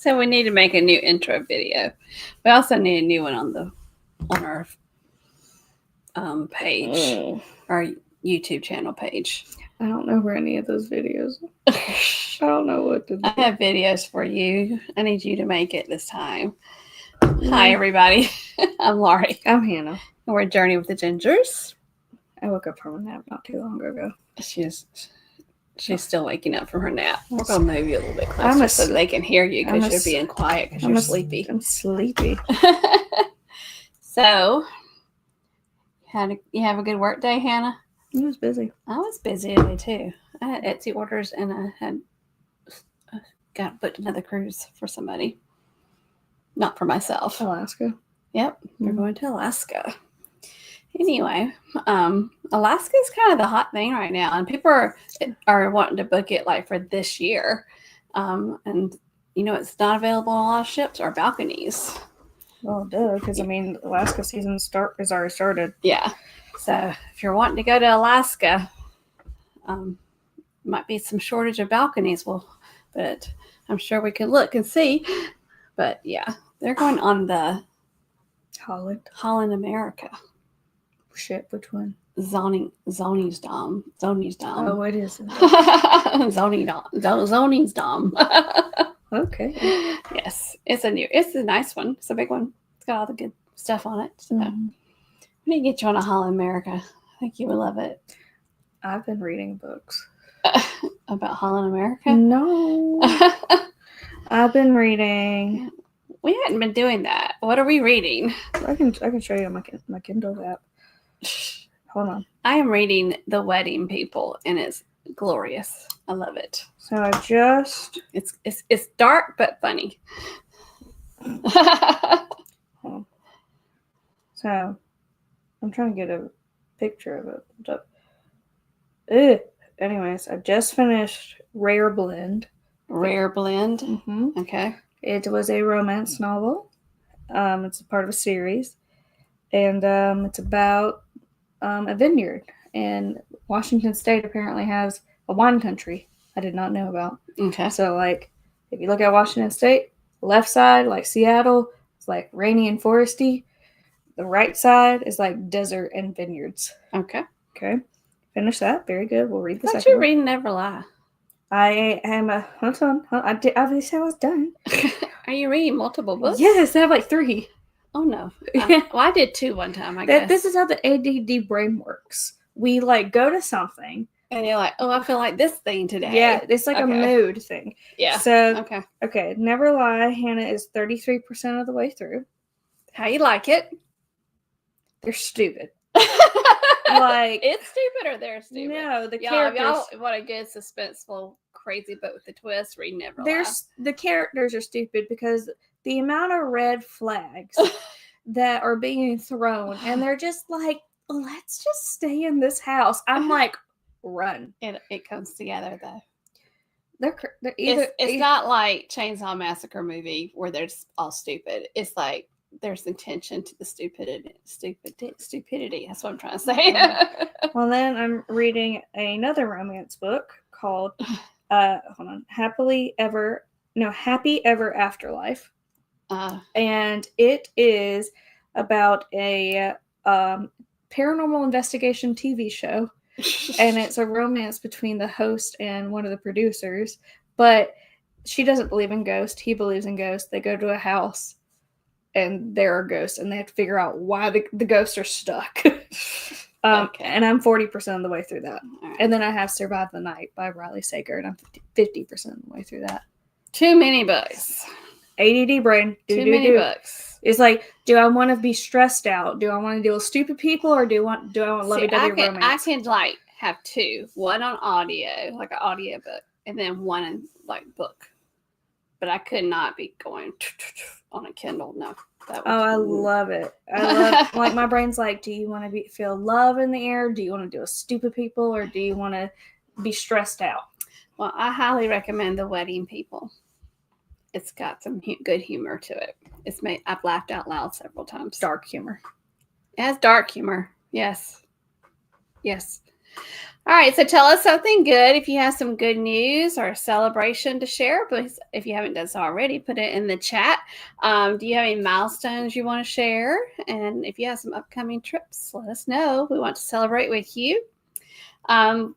So we need to make a new intro video. We also need a new one on our page, our YouTube channel page. I don't know where any of those videos are. I don't know what to do. I have videos for you. I need you to make it this time. Hi, everybody. I'm Laurie. I'm Hannah. And we're Journey with the Gingers. I woke up from a nap not too long ago. She's still waking up from her nap. We're going to move you a little bit closer so they can hear you because you're being quiet because you're sleepy. I'm sleepy. So, you have a good work day, Hannah? I was busy. I was busy today, too. I had Etsy orders and I had booked another cruise for somebody. Not for myself. Alaska. Yep, we're going to Alaska. Anyway, Alaska is kind of the hot thing right now, and people are wanting to book it like for this year. And it's not available on a lot of ships or balconies. Well, duh, because Alaska season is already started. Yeah, so if you're wanting to go to Alaska, might be some shortage of balconies. But I'm sure we can look and see. But yeah, they're going on the Holland America. Shit, which one? Zoni's Dom. Oh, it is. Zoni's Dom. Okay. Yes, it's a nice one. It's a big one. It's got all the good stuff on it. So we need to get you on a Holland America. I think you would love it. I've been reading books. About Holland America? No. I've been reading. We hadn't been doing that. What are we reading? I can show you on my Kindle app. Hold on. I am reading The Wedding People, and it's glorious. I love it. So it's dark but funny. So I'm trying to get a picture of it. Anyways, I just finished Rare Blend. Rare Blend? Mm-hmm. Okay. It was a romance novel. It's a part of a series. And it's about a vineyard. And Washington State apparently has a wine country I did not know about. Okay. So, if you look at Washington State, left side, like Seattle, it's like rainy and foresty. The right side is like desert and vineyards. Okay. Finish that. Very good. We'll read the second one. You're reading Never Lie. I am hold on. Obviously, I was done. Are you reading multiple books? Yes, I have 3. Oh, no. I did 2 one time, I guess. This is how the ADD brain works. We, go to something. And you're like, oh, I feel like this thing today. Yeah, it's like a mood thing. Yeah. So, okay. Never Lie. Hannah is 33% of the way through. How you like it? They're stupid. It's stupid or they're stupid? No, the characters. Y'all want a good, suspenseful, crazy book with a twist, read Never Lie. The characters are stupid because the amount of red flags that are being thrown, and they're just like, let's just stay in this house. I'm like, run. It comes together though. They're either. It's not like Chainsaw Massacre movie where they're just all stupid. It's like there's intention to the stupidity. That's what I'm trying to say. Well, then I'm reading another romance book called hold on, Happy Ever Afterlife. And it is about a paranormal investigation TV show. And it's a romance between the host and one of the producers. But she doesn't believe in ghosts. He believes in ghosts. They go to a house and there are ghosts. And they have to figure out why the ghosts are stuck. And I'm 40% of the way through that. Right. And then I have Survive the Night by Riley Sager. And I'm 50% of the way through that. Too many books. ADD brain. Too many books. It's like, do I want to be stressed out? Do I want to deal with stupid people, or do I want lovey-dovey romance? I can have 2. One on audio, like an audio book, and then one in book. But I could not be going on a Kindle. No. I love it. I love my brain's like, do you want to feel love in the air? Do you want to deal with stupid people, or do you want to be stressed out? Well, I highly recommend The Wedding People. It's got some good humor to it. I've laughed out loud several times. Dark humor. It has dark humor. Yes. All right, so tell us something good. If you have some good news or a celebration to share, please, if you haven't done so already, put it in the chat. Do you have any milestones you want to share? And if you have some upcoming trips, let us know. We want to celebrate with you.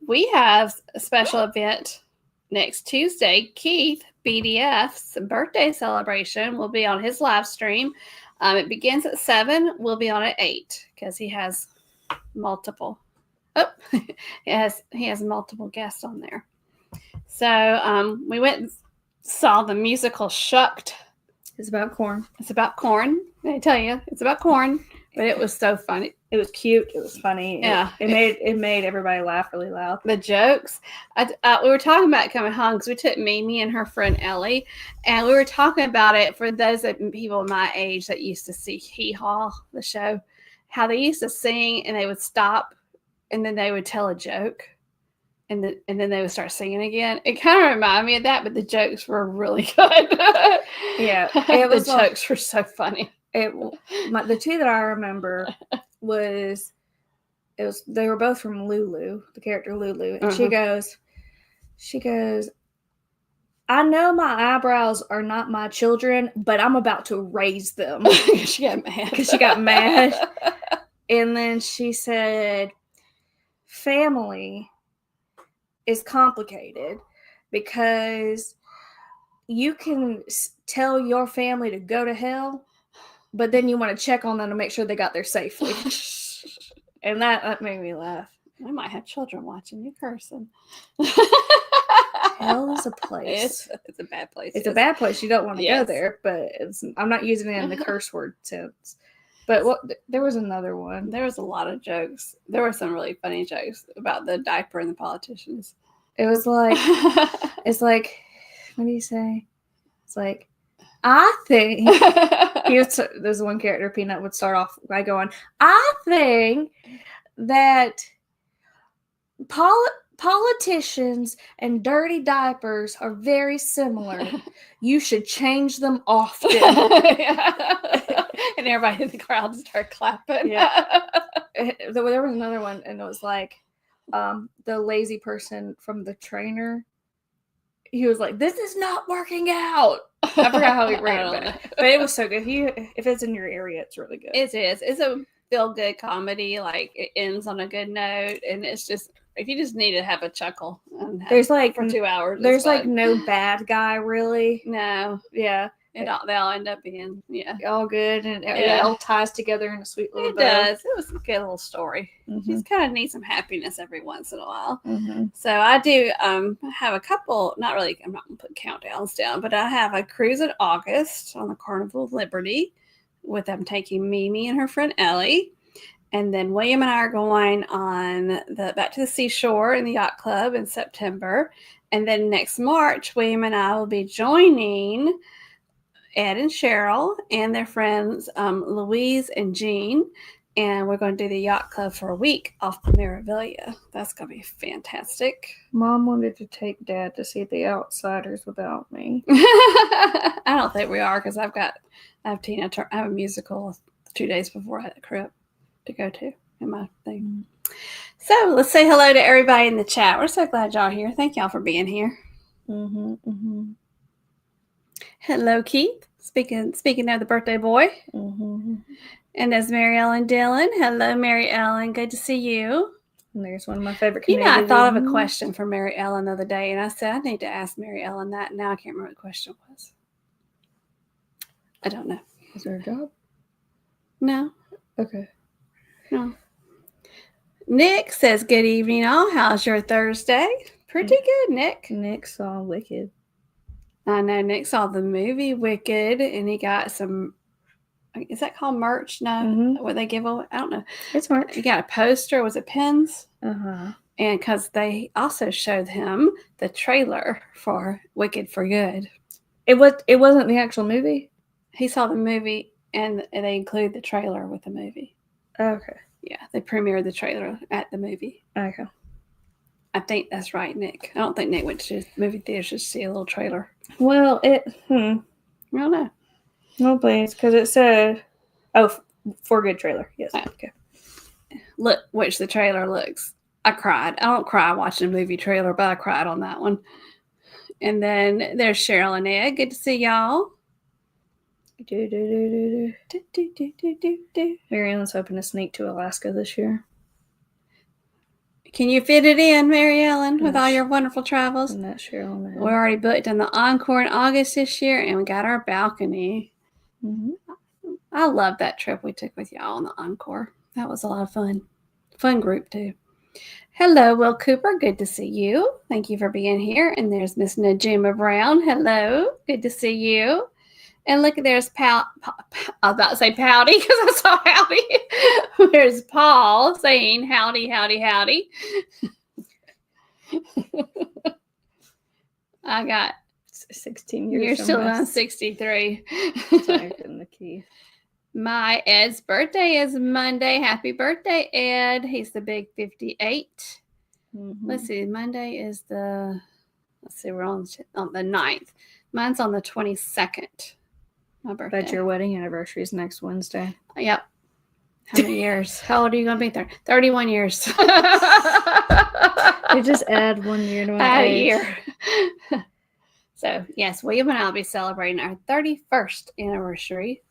We have a special event next Tuesday. Keith, BDF's birthday celebration, will be on his live stream. It begins at 7. We'll be on at 8 because he has multiple. Oh, he has multiple guests on there. So we went and saw the musical Shucked. It's about corn. It's about corn. I tell you, it's about corn. But it was so funny. It was cute. It was funny. Yeah, it made everybody laugh really loud. The jokes. We were talking about coming home because we took Mimi and her friend Ellie, and we were talking about it for those people my age that used to see Hee Haw, the show, how they used to sing and they would stop. And then they would tell a joke, and then they would start singing again. It kind of reminded me of that, but the jokes were really good. Yeah, the jokes were so funny. The two that I remember they were both from Lulu, the character Lulu, and she goes, I know my eyebrows are not my children, but I'm about to raise them. She got mad. Because she got mad. And then she said, family is complicated because you can tell your family to go to hell, but then you want to check on them to make sure they got there safely. And that made me laugh. I might have children watching you cursing. Hell is a place. It's a bad place. It's a bad place. You don't want to go there, but I'm not using it in the curse word sense. But there was another one. There was a lot of jokes. There were some really funny jokes about the diaper and the politicians. It was like, it's like, what do you say? It's like, I think, there's one character, Peanut, would start off by going, I think that politicians and dirty diapers are very similar. You should change them often. And everybody in the crowd started clapping. Yeah. There was another one, and it was like the lazy person from The Trainer. He was like, "This is not working out." I forgot how he ran it, but it was so good. If it's in your area, it's really good. It is. It's a feel-good comedy. Like, it ends on a good note, and it's just, if you just need to have a chuckle, there's like for 2 hours. There's like no bad guy really. No. Yeah. They all end up being all good, and it all ties together in a sweet little bow. It does. It was a good little story. Mm-hmm. You just kind of need some happiness every once in a while. Mm-hmm. So I do have a couple. Not really. I'm not going to put countdowns down, but I have a cruise in August on the Carnival of Liberty, with them taking Mimi and her friend Ellie. And then William and I are going on back to the seashore in the yacht club in September. And then next March, William and I will be joining Ed and Cheryl and their friends, Louise and Jean. And we're going to do the yacht club for a week off the Meraviglia. That's going to be fantastic. Mom wanted to take Dad to see The Outsiders without me. I don't think we are, because I have Tina. I have a musical 2 days before I had a trip to go to in my thing. So let's say hello to everybody in the chat. We're so glad y'all are here. Thank y'all for being here. Mm-hmm, mm-hmm. Hello, Keith. Speaking of the birthday boy. Mm-hmm. And there's Mary Ellen Dillon. Hello, Mary Ellen. Good to see you. And there's one of my favorite Canadians. I thought of a question for Mary Ellen the other day, and I said, I need to ask Mary Ellen that. Now I can't remember what the question was. I don't know. Is there a job? No. Okay. No. Nick says, good evening, all. How's your Thursday? Pretty good, Nick. Nick saw Wicked. I know. Nick saw the movie Wicked, and he got some, is that called merch? No. Mm-hmm. What they give away? I don't know. It's merch. He got a poster. Was it pins? Uh-huh. And because they also showed him the trailer for Wicked for Good. It wasn't the actual movie? He saw the movie, and they include the trailer with the movie. Okay. Yeah, they premiered the trailer at the movie. Okay. I think that's right, Nick. I don't think Nick went to movie theaters to see a little trailer. Well, I don't know. No, please, because it said, for Good trailer. Yes. Okay. Look, which the trailer looks I cried. I don't cry watching a movie trailer, but I cried on that one. And then there's Cheryl and Ed. Good to see y'all. Mary Ellen's hoping to sneak to Alaska this year. Can you fit it in, Mary Ellen, with all your wonderful travels? I'm not sure on that. We're already booked in the Encore in August this year, and we got our balcony. Mm-hmm. I love that trip we took with y'all on the Encore. That was a lot of fun. Fun group, too. Hello, Will Cooper. Good to see you. Thank you for being here. And there's Miss Najuma Brown. Hello. Good to see you. And look, there's I was about to say Pouty because I saw Howdy. There's Paul saying howdy, howdy, howdy. I got 16 years. You're still on 63. In the key. My Ed's birthday is Monday. Happy birthday, Ed. He's the big 58. Mm-hmm. Let's see. Monday is we're on the 9th. Mine's on the 22nd. My birthday. But your wedding anniversary is next Wednesday. Yep. How many years? How old are you going to be there? 31 years. You just add 1 year to my age. A year. So, yes, William and I will be celebrating our 31st anniversary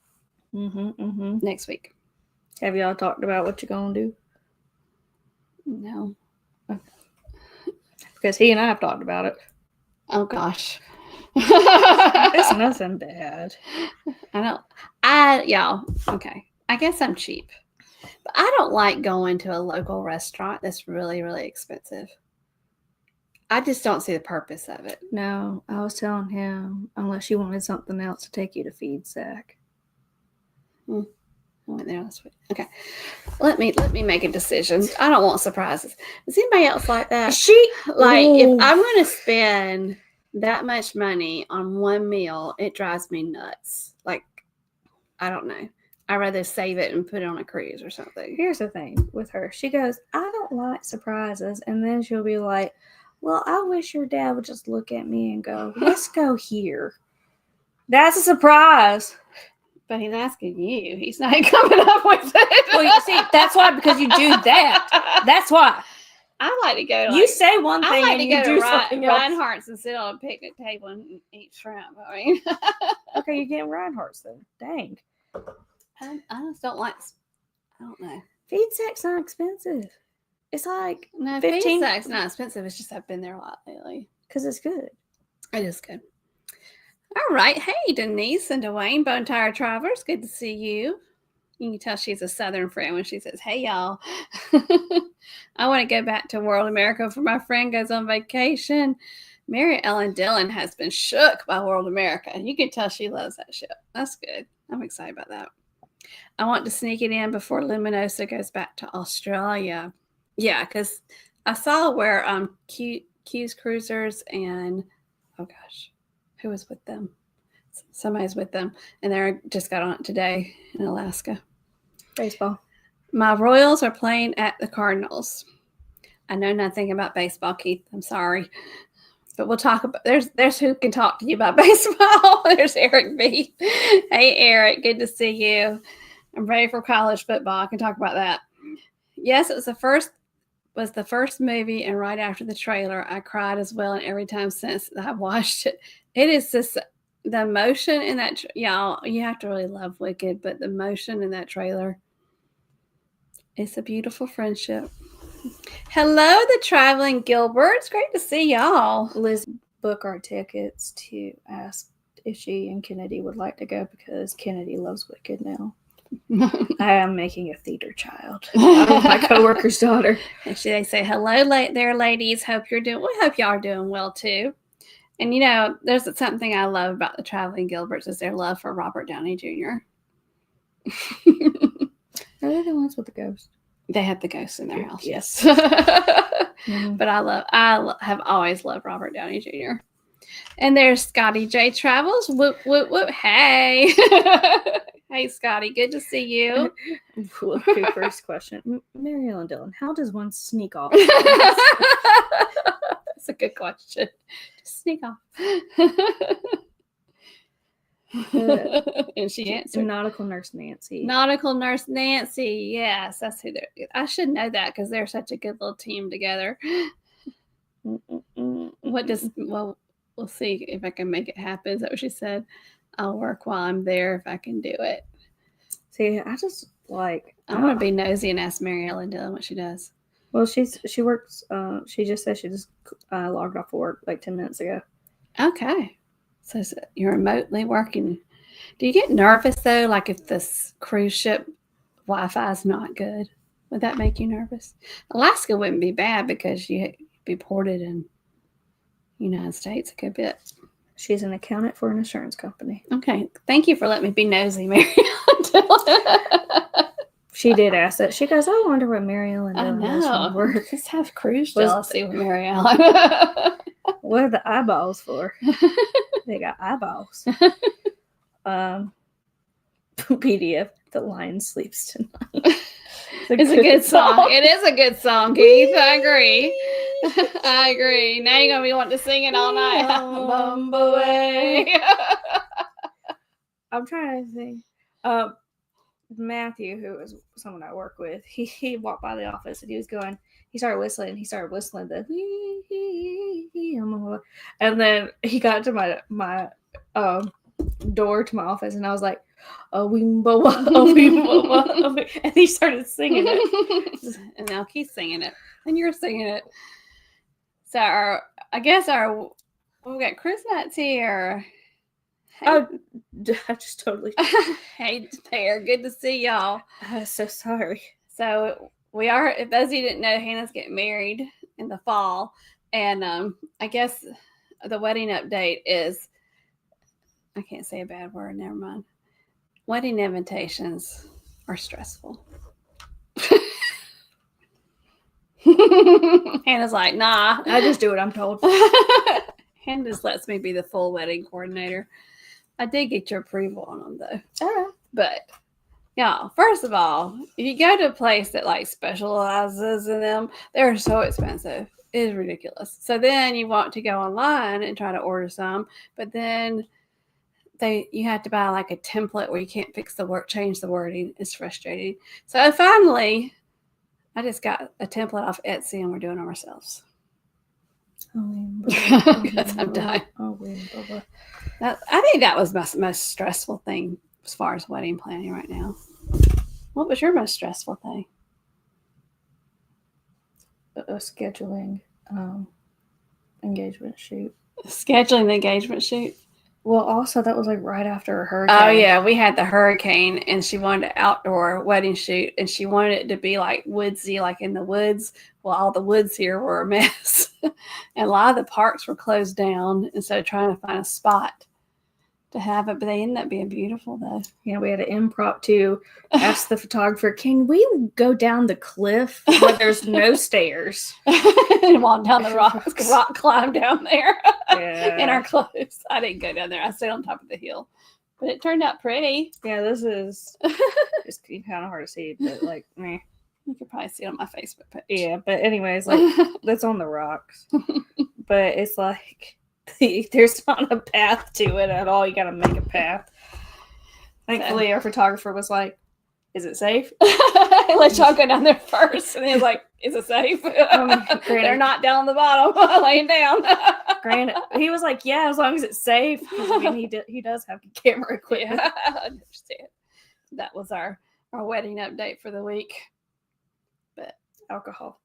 next week. Have y'all talked about what you're going to do? No. Because he and I have talked about it. Oh, gosh. It's nothing bad. Y'all, okay. I guess I'm cheap. But I don't like going to a local restaurant that's really, really expensive. I just don't see the purpose of it. No, I was telling him, unless you wanted something else to take you to feed Zach. I went there last week. Okay. Let me make a decision. I don't want surprises. Is anybody else like that? If I'm going to spend that much money on one meal, it drives me nuts. Like, I don't know. I'd rather save it and put it on a cruise or something. Here's the thing with her. She goes, I don't like surprises. And then she'll be like, well, I wish your dad would just look at me and go, let's go here. That's a surprise. But he's asking you. He's not coming up with it. Well, you see, that's why, because you do that. That's why. I like to go. You say one thing I like and to you go do to something else. Reinhardt's and sit on a picnic table and eat shrimp. I mean, okay, you're getting Reinhardt's then. Dang. I just don't like. I don't know. Feed Sack's not expensive. It's like no, Feed Sack's not expensive. It's just I've been there a lot lately because it's good. It is good. All right. Hey, Denise and Dwayne, Bone Tire Travelers. Good to see you. You can tell she's a Southern friend when she says, hey, y'all. I want to go back to World America before my friend goes on vacation. Mary Ellen Dillon has been shook by World America. You can tell she loves that ship. That's good. I'm excited about that. I want to sneak it in before Luminosa goes back to Australia. Yeah, because I saw where Q's Cruisers and, oh gosh, who was with them? Somebody's with them, and they just got on it today in Alaska. Baseball. My Royals are playing at the Cardinals. I know nothing about baseball, Keith. I'm sorry. But we'll talk about, there's who can talk to you about baseball. There's Eric B. Hey, Eric, good to see you. I'm ready for college football. I can talk about that. Yes, it was the first movie, and right after the trailer, I cried as well, and every time since I watched it. It is just the emotion in that, y'all, you have to really love Wicked, but the emotion in that trailer, it's a beautiful friendship. Hello, the Traveling Gilberts. Great to see y'all. Liz booked our tickets to ask if she and Kennedy would like to go because Kennedy loves Wicked now. I am making a theater child. My coworker's daughter. And they say, hello there, ladies. We hope y'all are doing well, too. And, you know, there's something I love about the Traveling Gilberts is their love for Robert Downey Jr. Are they the ones with the ghost? They have the ghost in their house, yes. Mm-hmm. But I have always loved Robert Downey Jr. And there's Scotty J Travels. Whoop, whoop, whoop. Hey. Hey, Scotty. Good to see you. First question. Mary Ellen Dillon, how does one sneak off? That's a good question. Just sneak off. And she answered. Nautical Nurse Nancy. Nautical Nurse Nancy. Yes, that's who they're. I should know that because they're such a good little team together. What does? Well, we'll see if I can make it happen. Is that what she said? I'll work while I'm there if I can do it. See, I just like. I want to be nosy and ask Mary Ellen Dillon what she does. Well, she works. She just said she just logged off of work like 10 minutes ago. Okay, so you're remotely working. Do you get nervous though? Like if this cruise ship Wi-Fi is not good, would that make you nervous? Alaska wouldn't be bad because you'd be ported in the United States a good bit. She's an accountant for an insurance company. Okay, thank you for letting me be nosy, Mary. She did ask that. She goes, I wonder what Mary Ellen does from work. Just have cruise jealousy with Mary Ellen. What are the eyeballs for? They got eyeballs. PDF, The Lion Sleeps Tonight. It's a good song. It is a good song, Keith. I agree. I agree. Now you're going to be wanting to sing it all night. Bumblebee. I'm trying to think. Matthew, who is someone I work with, he walked by the office and he started whistling the and then he got to my door to my office and I was like, and he started singing it. And now keep singing it. And you're singing it. So we got cruise nuts here. Hey. Oh, I just totally. Hey there, good to see y'all. I'm so sorry. So we are. If those of you didn't know, Hannah's getting married in the fall, and I guess the wedding update is. I can't say a bad word. Never mind. Wedding invitations are stressful. Hannah's like, nah. I just do what I'm told. Hannah just lets me be the full wedding coordinator. I did get your approval on them, though. Oh. But, y'all, first of all, if you go to a place that, like, specializes in them, they're so expensive. It is ridiculous. So then you want to go online and try to order some, but then you have to buy, like, a template where you can't change the wording. It's frustrating. So finally, I just got a template off Etsy, and we're doing them ourselves. Because I'm dying. I think that was my most stressful thing as far as wedding planning right now. What was your most stressful thing? Scheduling engagement shoot. Scheduling the engagement shoot? Well, also that was like right after a hurricane. Oh yeah, we had the hurricane, and she wanted an outdoor wedding shoot, and she wanted it to be like woodsy, like in the woods. Well, all the woods here were a mess, and a lot of the parks were closed down, and so trying to find a spot to have it, but they ended up being beautiful though. Yeah, we had an impromptu ask the photographer, can we go down the cliff where there's no stairs and walk down the rock climb down there. Yeah. In our clothes. I didn't go down there. I stayed on top of the hill, but it turned out pretty. Yeah, this is it's kind of hard to see, but like meh. You could probably see it on my Facebook page. Yeah, but anyways, like that's on the rocks, but it's like there's not a path to it at all. You got to make a path. Thankfully, our photographer was like, "Is it safe?" Let y'all go down there first, and he was like, "Is it safe?" They're not down on the bottom, laying down. Granted, he was like, "Yeah, as long as it's safe." I mean, he does have camera equipment. Yeah, I understand. That was our wedding update for the week. But alcohol.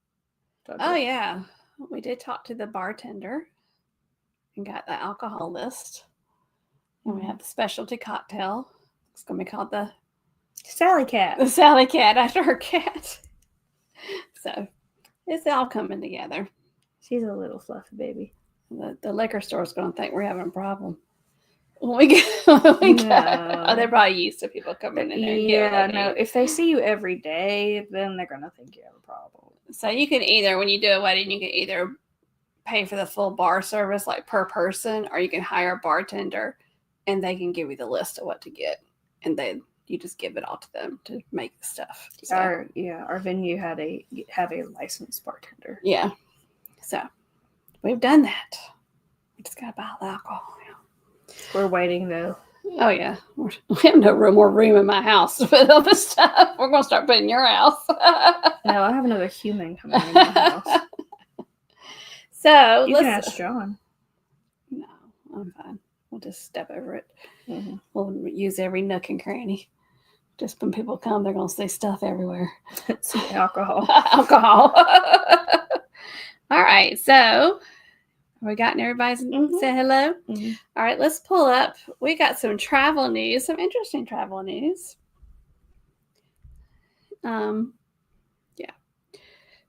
Oh yeah, we did talk to the bartender and got the alcohol list, and we have the specialty cocktail. It's gonna be called the Sally Cat. The Sally Cat, after her cat. So it's all coming together. She's a little fluffy baby. The liquor store's gonna think we're having a problem. When we go. Oh, they're probably used to people coming in there. Yeah, no. If they see you every day, then they're gonna think you have a problem. So you can either, when you do a wedding, you can either pay for the full bar service, like per person, or you can hire a bartender, and they can give you the list of what to get, and you just give it all to them to make the stuff. So, our venue have a licensed bartender. Yeah, so we've done that. We just gotta buy the alcohol. We're waiting though Oh, yeah. We have no more room in my house to put all this stuff. We're going to start putting in your house. No, I have another human coming in my house. So, you can ask John. No, I'm fine. We'll just step over it. Mm-hmm. We'll use every nook and cranny. Just when people come, they're going to see stuff everywhere. Alcohol. Alcohol. All right. So, we gotten everybody's say hello? Mm-hmm. All right. Let's pull up. We got some travel news, some interesting travel news. Yeah.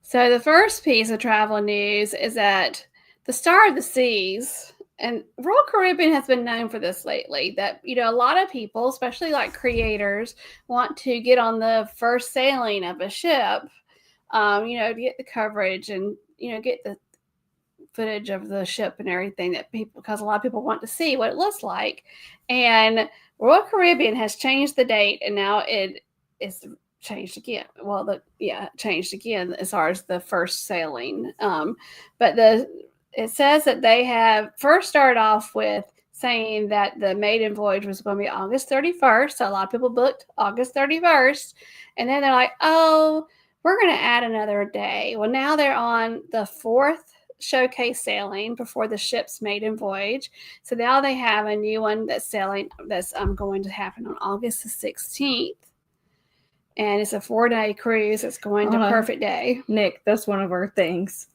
So, the first piece of travel news is that the Star of the Seas, and Royal Caribbean has been known for this lately, that, you know, a lot of people, especially like creators, want to get on the first sailing of a ship, you know, to get the coverage and, you know, get the footage of the ship and everything that people, because a lot of people want to see what it looks like. And Royal Caribbean has changed the date, and now it is changed again. Well, changed again as far as the first sailing. But it says that they have first started off with saying that the maiden voyage was going to be August 31st. So a lot of people booked August 31st. And then they're like, oh, we're going to add another day. Well, now they're on the 4th showcase sailing before the ship's maiden voyage. So now they have a new one that's sailing that's going to happen on August the 16th. And it's a 4-day cruise. It's going to Perfect Day. Nick, that's one of our things.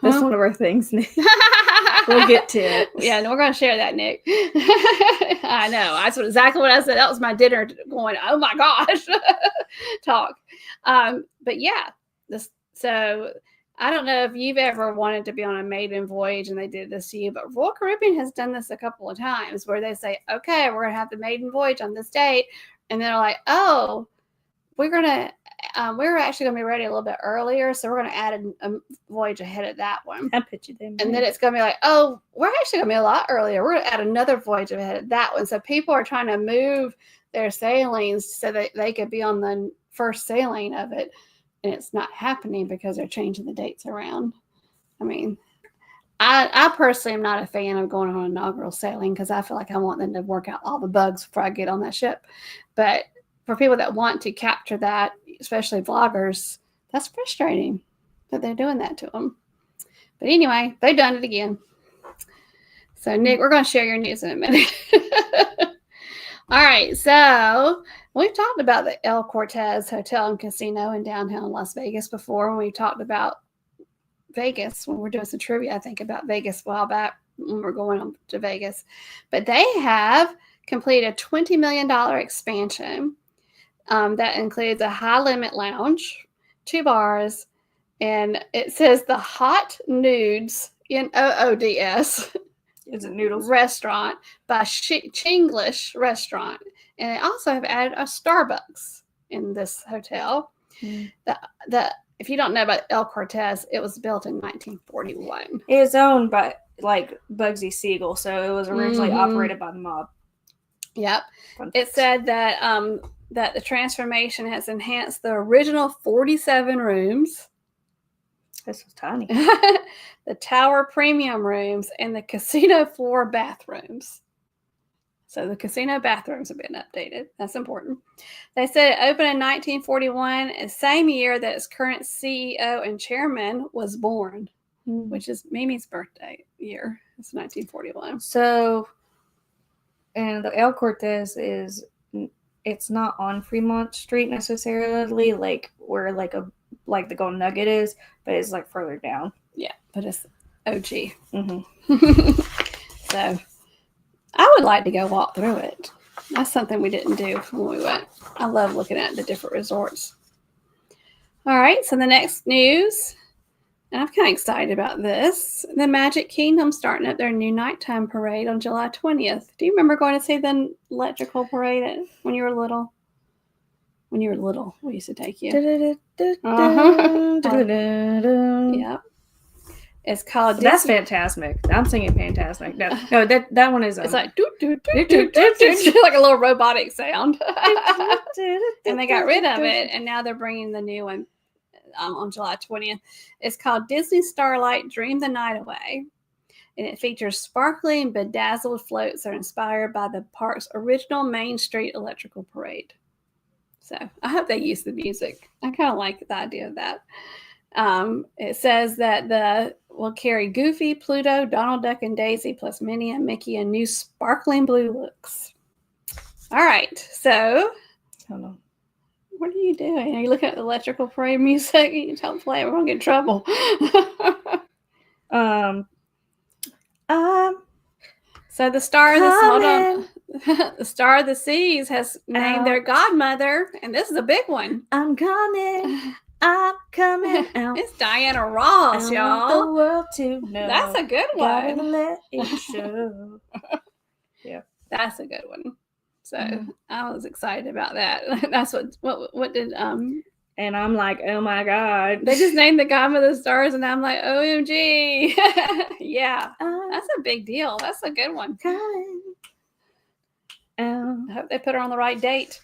That's one of our things, Nick. We'll get to it. Yeah, no, we're going to share that, Nick. I know. That's exactly what I said. That was my dinner going, oh my gosh, talk. But yeah, so I don't know if you've ever wanted to be on a maiden voyage and they did this to you, but Royal Caribbean has done this a couple of times where they say, okay, we're going to have the maiden voyage on this date. And they're like, oh, we're actually going to be ready a little bit earlier, so we're going to add a voyage ahead of that one. I bet you did. And then it's going to be like, oh, we're actually going to be a lot earlier. We're going to add another voyage ahead of that one. So people are trying to move their sailings so that they could be on the first sailing of it, and it's not happening because they're changing the dates around. I mean, I personally am not a fan of going on inaugural sailing because I feel like I want them to work out all the bugs before I get on that ship. But for people that want to capture that, especially vloggers, that's frustrating that they're doing that to them. But anyway, they've done it again. So, Nick, we're going to share your news in a minute. All right. So, we've talked about the El Cortez Hotel and Casino in downtown Las Vegas before when we talked about Vegas, when we're doing some trivia, I think, about Vegas a while back when we're going on to Vegas. But they have completed a $20 million expansion. That includes a high-limit lounge, 2 bars, and it says the Hot Nudes, Noods. Is it noodles? Restaurant by Chinglish Restaurant. And they also have added a Starbucks in this hotel. Mm. If you don't know about El Cortez, it was built in 1941. It was owned by, like, Bugsy Siegel, so it was originally operated by the mob. Yep. It said that that the transformation has enhanced the original 47 rooms. This was tiny. The tower premium rooms and the casino floor bathrooms. So the casino bathrooms have been updated. That's important. They said it opened in 1941, the same year that its current CEO and chairman was born, which is Mimi's birthday year. It's 1941. So, and the El Cortez it's not on Fremont Street necessarily, like where like the Golden Nugget is, but it's like further down. Yeah, but it's OG. So I would like to go walk through it. That's something we didn't do when we went. I love looking at the different resorts. All right, so the next news, and I'm kind of excited about this. The Magic Kingdom starting up their new nighttime parade on July 20th. Do you remember going to see the electrical parade when you were little? When you were little, we used to take you. Yeah. It's called That's Fantastic. I'm singing Fantastic. No, that one is. It's like like a little robotic sound. And they got rid of it, and now they're bringing the new one on July 20th. It's called Disney Starlight Dream the Night Away, and it features sparkling, bedazzled floats that are inspired by the park's original Main Street Electrical Parade. So I hope they use the music. I kind of like the idea of that. It says that will carry Goofy, Pluto, Donald Duck, and Daisy, plus Minnie and Mickey in new sparkling blue looks. All right, so Hold on. What are you doing? Are you looking at the electrical parade music? You don't play it. We're gonna get in trouble. So the star of the Star of the Seas has named their godmother, and this is a big one. I'm coming out. It's Diana Ross, y'all. I want the world to know. That's a good one. Gotta let it show. Yeah, that's a good one. So I was excited about that. That's what did and I'm like, oh my God. They just named the godmother stars, and I'm like, OMG. Yeah, that's a big deal. That's a good one. I hope they put her on the right date.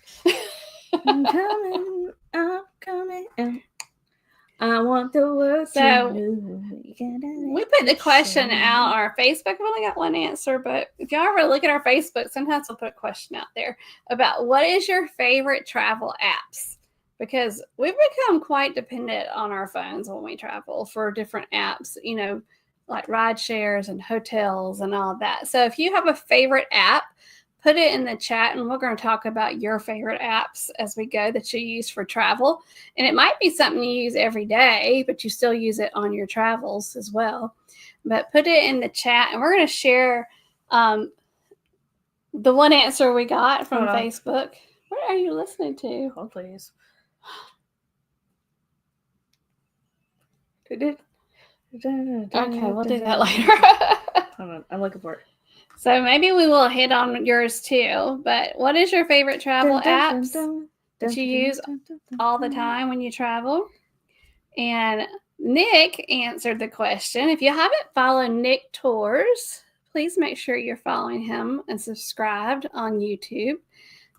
I'm coming out. I want the world to know. We put the question out on our Facebook. We only got one answer, but if y'all ever look at our Facebook, sometimes we'll put a question out there about what is your favorite travel apps? Because we've become quite dependent on our phones when we travel for different apps, you know, like ride shares and hotels and all that. So if you have a favorite app, put it in the chat, and we're going to talk about your favorite apps as we go that you use for travel. And it might be something you use every day, but you still use it on your travels as well. But put it in the chat, and we're going to share the one answer we got from Facebook. What are you listening to? Hold, please. Okay, we'll do that later. Hold on, I'm looking for it. So maybe we will hit on yours too. But what is your favorite travel apps that you use all the time when you travel? And Nick answered the question. If you haven't followed Nick Tours, please make sure you're following him and subscribed on YouTube.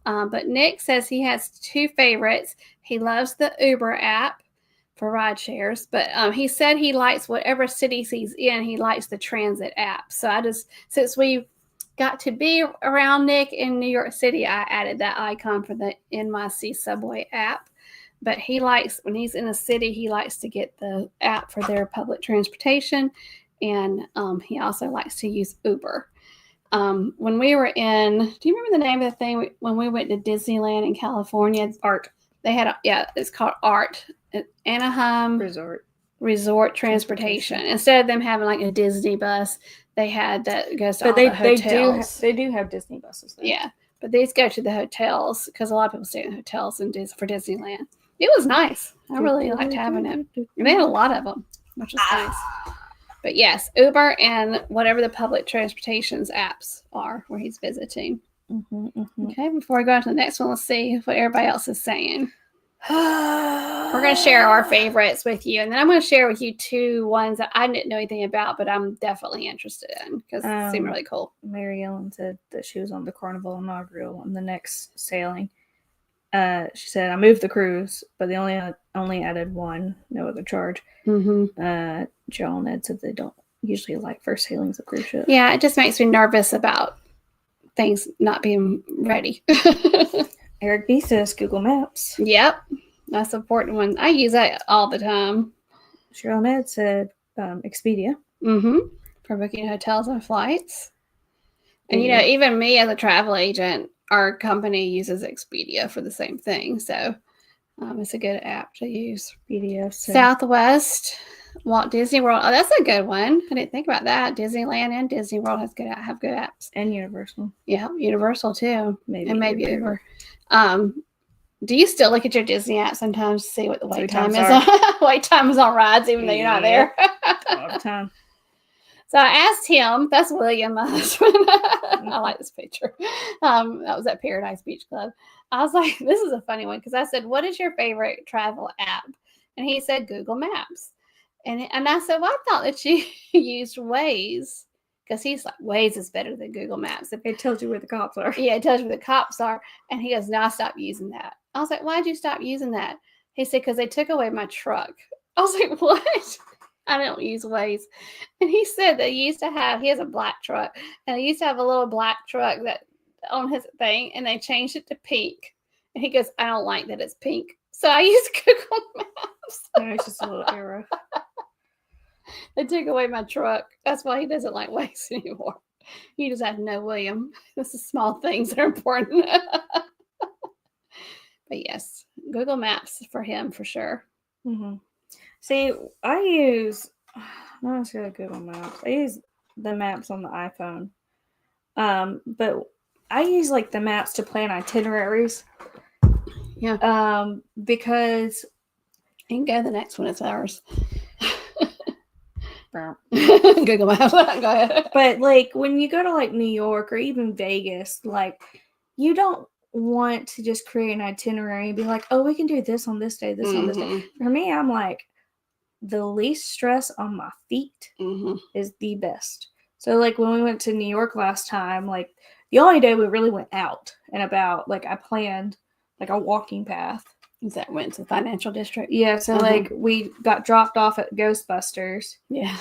But Nick says he has two favorites. He loves the Uber app for ride shares, but he said he likes whatever cities he's in. He likes the transit app. So since we got to be around Nick in New York City, I added that icon for the NYC subway app. But he likes, when he's in a city, he likes to get the app for their public transportation. And he also likes to use Uber. When we were do you remember the name of the thing when we went to Disneyland in California? It's ART. They had, it's called ART, Anaheim Resort Transportation. Instead of them having like a Disney bus, they had that goes to all the hotels. They do have Disney buses there. Yeah, but these go to the hotels because a lot of people stay in hotels for Disneyland. It was nice. I really liked having it. And they had a lot of them, which was nice. But yes, Uber and whatever the public transportation's apps are where he's visiting. Okay, before we go on to the next one, let's see what everybody else is saying. We're going to share our favorites with you, and then I'm going to share with you two ones that I didn't know anything about, but I'm definitely interested in because they seem really cool. Mary Ellen said that she was on the Carnival inaugural on the next sailing. She said, I moved the cruise, but they only added one, no other charge. Joe and Ed said they don't usually like first sailings of cruise ships. Yeah, it just makes me nervous about things not being ready. Eric B says Google Maps. Yep, that's an important one. I use that all the time. Cheryl and Ed said Expedia. For booking hotels and flights. And, you know, even me as a travel agent, our company uses Expedia for the same thing. So it's a good app to use. Expedia. Southwest, Walt Disney World. Oh, that's a good one. I didn't think about that. Disneyland and Disney World have good apps. And Universal. Yeah, Universal too. Maybe Uber. Do you still look at your Disney app sometimes to see what the wait time is? Wait time is on rides, even though you're not there. All the time. So I asked him, that's William, my husband. I like this picture. That was at Paradise Beach Club. I was like, this is a funny one because I said, what is your favorite travel app? And he said, Google Maps. And I said, well, I thought that you used Waze. Because he's like, Waze is better than Google Maps. It tells you where the cops are. Yeah, it tells you where the cops are. And he goes, no, I stopped using that. I was like, why'd you stop using that? He said, because they took away my truck. I was like, what? I don't use Waze. And he said that he has a black truck, and he used to have a little black truck that on his thing, and they changed it to pink. And he goes, I don't like that it's pink. So I use Google Maps. No, it's just a little arrow. They took away my truck. That's why he doesn't like Waze anymore. He just has to know, William, this is small things that are important. But yes, Google Maps for him for sure. Mm-hmm. See, I use not necessarily Google Maps. I use the maps on the iPhone. But I use like the maps to plan itineraries. Yeah. Because you can go the next one. It's ours. Google Maps. Go ahead. But like when you go to like New York or even Vegas, like you don't want to just create an itinerary and be like, oh, we can do this on this day, this on this day. For me, I'm like, the least stress on my feet is the best. So like when we went to New York last time, like the only day we really went out and about, like I planned like a walking path. Is that went to the financial district? Yeah, so like we got dropped off at Ghostbusters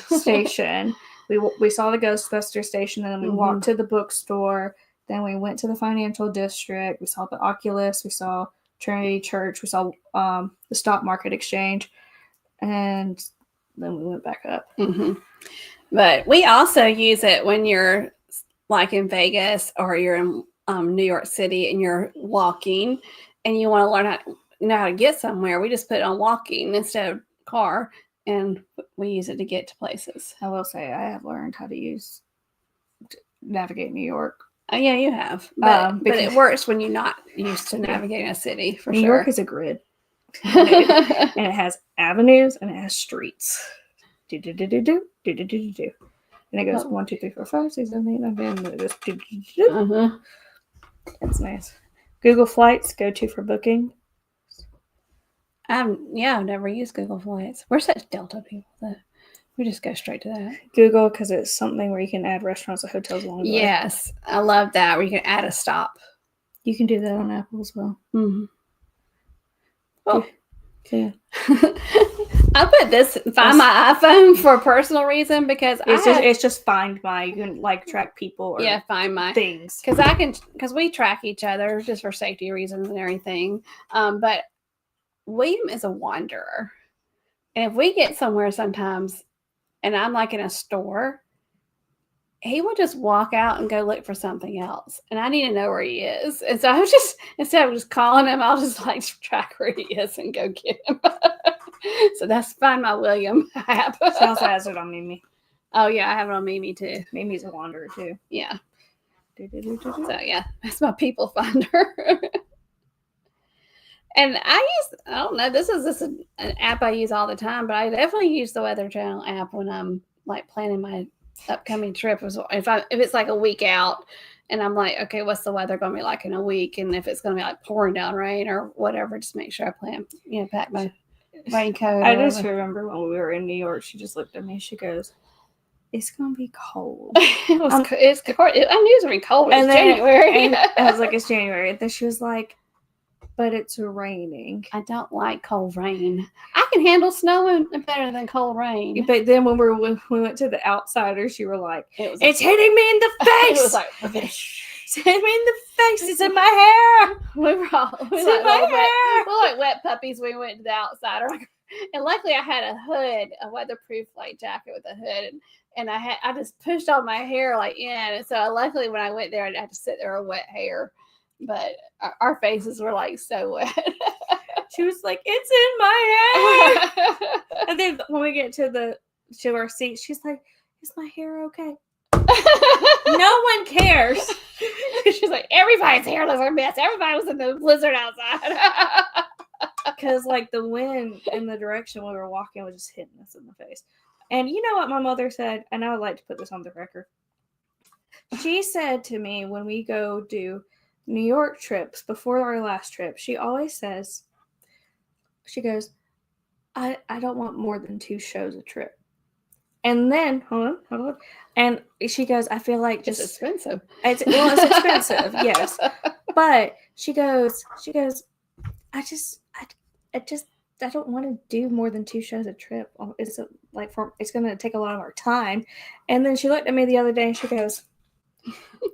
station. We saw the Ghostbuster station, and then we walked to the bookstore. Then we went to the financial district. We saw the Oculus. We saw Trinity Church. We saw the stock market exchange, and then we went back up. But we also use it when you're like in Vegas or you're in New York City and you're walking and you want to learn how to get somewhere. We just put it on walking instead of car, and we use it to get to places. I will say I have learned how to navigate New York. Yeah, you have. But it works when you're not used to navigating a city, for New sure. New York is a grid. And it has avenues and it has streets. And it goes 1, 2, 3, 4, 5, 6, 7, 8, 9, 10, and it goes. That's nice. Google Flights, go-to for booking. I've never used Google Flights. We're such Delta people though. We just go straight to that. Google, because it's something where you can add restaurants or hotels along the way. Yes, I love that. Where you can add a stop. You can do that on Apple as well. Oh, yeah. I put this Find My iPhone for a personal reason because it's just Find My. You can like track people or Find My things because we track each other just for safety reasons and everything. But William is a wanderer, and if we get somewhere sometimes, and I'm like in a store, he will just walk out and go look for something else, and I need to know where he is. And so I was just, instead of just calling him, I'll just like track where he is and go get him. So that's Find My William app. She also has it on Mimi. Oh yeah, I have it on Mimi too. Mimi's a wanderer too. Yeah. So yeah, that's my people finder. And I don't know, this is an app I use all the time, but I definitely use the Weather Channel app when I'm like planning my upcoming trip. If it's like a week out and I'm like, okay, what's the weather going to be like in a week? And if it's going to be like pouring down rain or whatever, just make sure I plan, pack my raincoat. I just remember when we were in New York, she just looked at me. She goes, "It's going to be cold." It's cold. I knew it was going to be cold. It's January. And I was like, it's January. And then she was like, but it's raining. I don't like cold rain. I can handle snow better than cold rain. But then when we went to the Outsiders, you were like, it's hitting me in the face. It was like, it's hitting me in the face. It's in my hair. We're like wet puppies. We went to the Outsider. And luckily I had a weatherproof like jacket with a hood. And I just pushed all my hair like in. And so luckily when I went there, I had to sit there with wet hair. But our faces were like so wet. She was like, "It's in my hair." And then when we get to our seat, she's like, "Is my hair okay?" No one cares. She's like, "Everybody's hair looks like a mess. Everybody was in the blizzard outside." Because like the wind in the direction we were walking was just hitting us in the face. And you know what my mother said? And I would like to put this on the record. She said to me when we go do New York trips before our last trip, she always says, she goes, I don't want more than 2 shows a trip. And then hold on. And she goes, I feel like it's expensive. It's expensive, yes. But she goes, I just don't want to do more than 2 shows a trip. It's it's going to take a lot of our time. And then she looked at me the other day and she goes,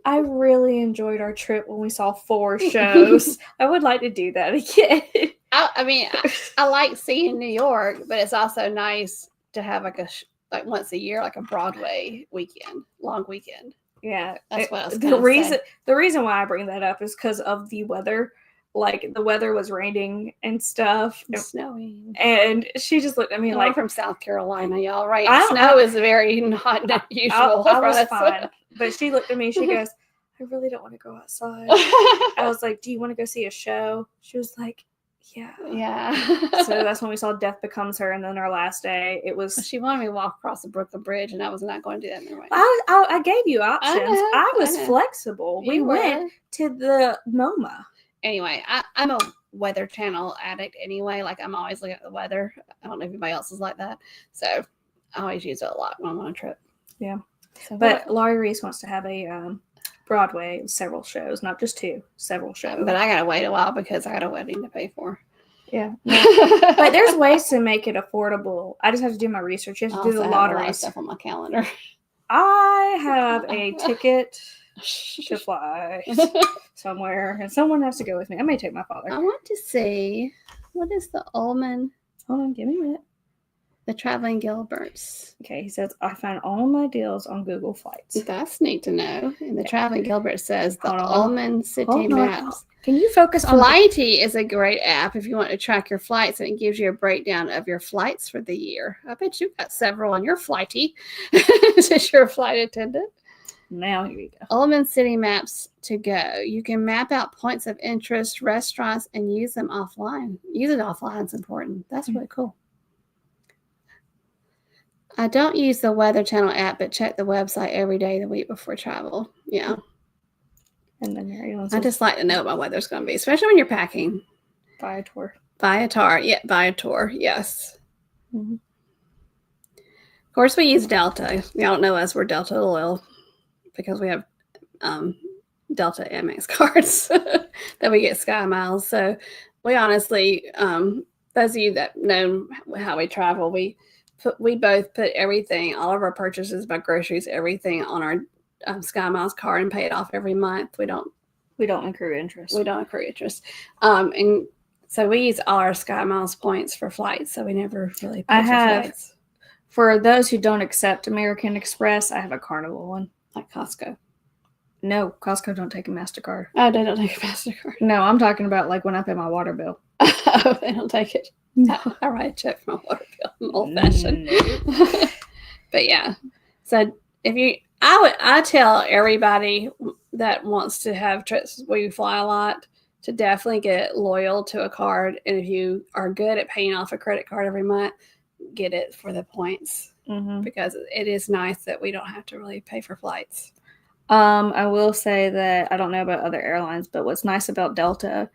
I really enjoyed our trip when we saw 4 shows. I would like to do that again. I mean, I like seeing New York, but it's also nice to have like once a year, like a Broadway weekend, long weekend. Yeah, that's what I was the reason why I bring that up is because of the weather. Like the weather was raining and stuff, and snowing, and she just looked at me like, "I'm from South Carolina, y'all. Right? Snow is very not usual." I was fine, but she looked at me. She goes, "I really don't want to go outside." I was like, "Do you want to go see a show?" She was like, "Yeah." So that's when we saw Death Becomes Her, and then our last day, it was. She wanted me to walk across the Brooklyn Bridge, and I was not going to do that anyway. I gave you options. I was flexible. We went to the MoMA. Anyway, I'm a Weather Channel addict anyway. Like, I'm always looking at the weather. I don't know if anybody else is like that. So I always use it a lot when I'm on a trip. Yeah. So but Laurie Reese wants to have a Broadway, several shows, not just 2, several shows. But I got to wait a while because I got a wedding to pay for. Yeah. But there's ways to make it affordable. I just have to do my research. You have to do the lottery. I have a lot of stuff on my calendar. I have a ticket to fly somewhere, and someone has to go with me. I may take my father. I want to see, what is the Ullman? Hold on, give me a minute. The Traveling Gilberts. Okay, he says, I found all my deals on Google Flights. That's neat to know. And the Traveling Gilbert says the Ullman City Maps. Can you focus on Flighty is a great app if you want to track your flights, and it gives you a breakdown of your flights for the year. I bet you've got several on your Flighty since you're a flight attendant. Now here you go. Ullman City Maps to go. You can map out points of interest, restaurants, and use them offline. Use it offline is important. That's really cool. I don't use the Weather Channel app, but check the website every day the week before travel. Yeah. And then I just like to know what my weather's going to be, especially when you're packing. Buy a tour. Yeah, buy a tour. Yes. Mm-hmm. Of course, we use Delta. Y'all don't know us. We're Delta loyal because we have Delta Amex cards that we get Sky Miles. So we honestly, those of you that know how we travel, we both put everything, all of our purchases, by groceries, everything on our Sky Miles card and pay it off every month. We don't accrue interest. And so we use all our Sky Miles points for flights. So we never really pay for flights. For those who don't accept American Express, I have a Carnival one. Like Costco. No, Costco don't take a MasterCard. Oh, they don't take a MasterCard. No, I'm talking about like when I pay my water bill. Oh, they don't take it. No. I write a check for my water bill. I'm old-fashioned. But yeah. So I tell everybody that wants to have trips where you fly a lot to definitely get loyal to a card. And if you are good at paying off a credit card every month, get it for the points. Mm-hmm. Because it is nice that we don't have to really pay for flights. I will say that I don't know about other airlines, but what's nice about Delta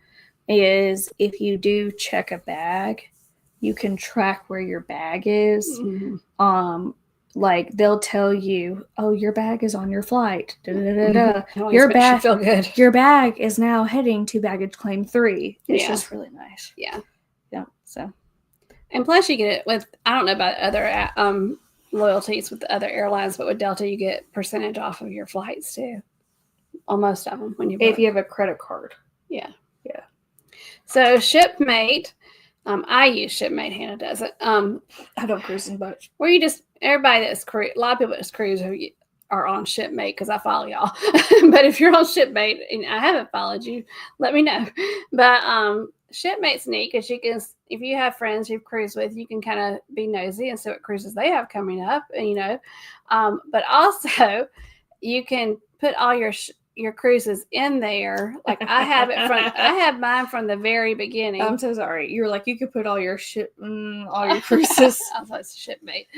is if you do check a bag, you can track where your bag is. Mm-hmm. Like they'll tell you, oh, your bag is on your flight. Mm-hmm. Your bag, feel good. Your bag is now heading to baggage claim 3. It's just really nice. Yeah. Yeah. So, and plus you get it with, I don't know about other loyalties with the other airlines, but with Delta you get percentage off of your flights too. On most of them when you book. If you have a credit card. Yeah. Yeah. So Shipmate, I use Shipmate. Hannah doesn't. I don't cruise as much. Where you just, everybody that's cruise, a lot of people that's cruise are on Shipmate because I follow y'all. But if you're on Shipmate and I haven't followed you, let me know. But Shipmate's neat because you can, if you have friends you've cruised with, you can kind of be nosy and see what cruises they have coming up, and but also you can put all your cruises in there. Like I have mine from the very beginning. I'm so sorry. You're like, you could put all your all your cruises. I was like, Shipmate.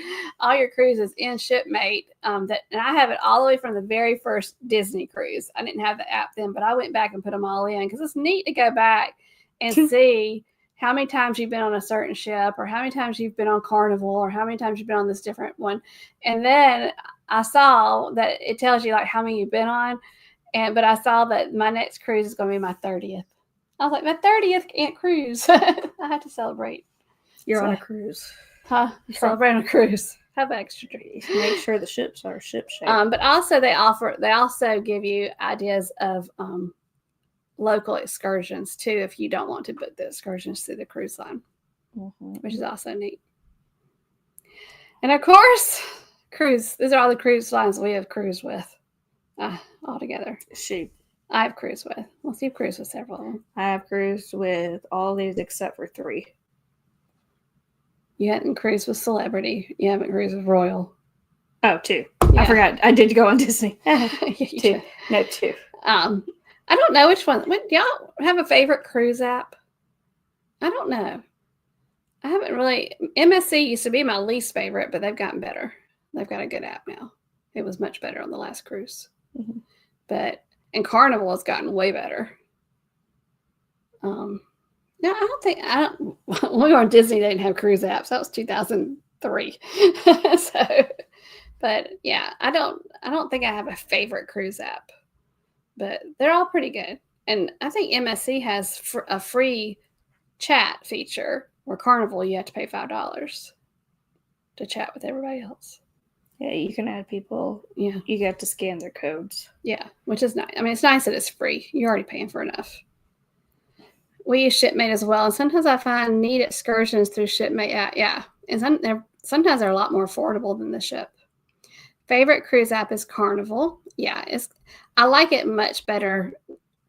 All your cruises in Shipmate. And I have it all the way from the very first Disney cruise. I didn't have the app then, but I went back and put them all in because it's neat to go back and see how many times you've been on a certain ship, or how many times you've been on Carnival, or how many times you've been on this different one. And then I saw that it tells you like how many you've been on. But I saw that my next cruise is going to be my 30th. I was like, my 30th can't cruise. I have to celebrate. You're on a cruise. Huh? Celebrate on a cruise. Have extra drinks. Make sure the ships are ship shape. But also they also give you ideas of local excursions too if you don't want to book the excursions through the cruise line, which is also neat. And of course, cruise. These are all the cruise lines we have cruised with all together. I have cruised with. Well, you've cruised with several of them. I have cruised with all these except for 3. You hadn't cruised with Celebrity. You haven't cruised with Royal. Oh, 2. Yeah. I forgot. I did go on Disney. 2. No, 2. I don't know which one. Do y'all have a favorite cruise app? I don't know. I haven't really. MSC used to be my least favorite, but they've gotten better. They've got a good app now. It was much better on the last cruise. And Carnival has gotten way better. No, when we were on Disney, they didn't have cruise apps. That was 2003. But yeah, I don't think I have a favorite cruise app, but they're all pretty good. And I think MSC has a free chat feature, where Carnival you have to pay $5 to chat with everybody else. Yeah, you can add people. Yeah, you get to scan their codes. Yeah, which is nice. I mean, it's nice that it's free. You're already paying for enough. We use Shipmate as well, and sometimes I find neat excursions through Shipmate. Yeah, and sometimes they're a lot more affordable than the ship. Favorite cruise app is Carnival. Yeah, I like it much better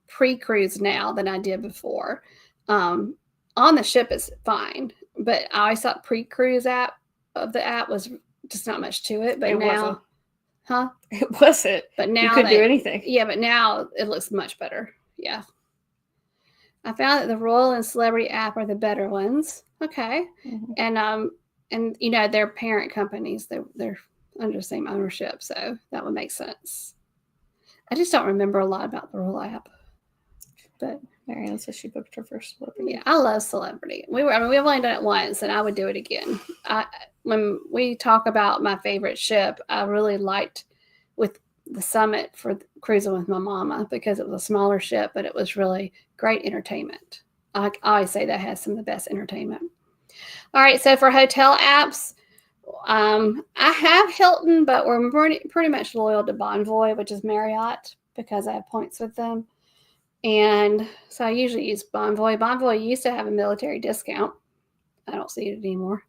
pre-cruise now than I did before. On the ship is fine, but I always thought pre-cruise app was just not much to it. But it now, wasn't. It wasn't. But now you couldn't do anything. Yeah, but now it looks much better. Yeah. I found that the Royal and Celebrity app are the better ones. Okay. And you know, they're parent companies. They're under the same ownership, so that would make sense. I just don't remember a lot about the Royal app. But Marianne says she booked her first Celebrity. Yeah, I love Celebrity. We've only done it once, and I would do it again. When we talk about my favorite ship, I really liked with the Summit for cruising with my mama, because it was a smaller ship, but it was really great entertainment. I always say that has some of the best entertainment. All right, so for hotel apps, I have Hilton, but we're pretty much loyal to Bonvoy, which is Marriott, because I have points with them. And so I usually use Bonvoy. Bonvoy used to have a military discount. I don't see it anymore.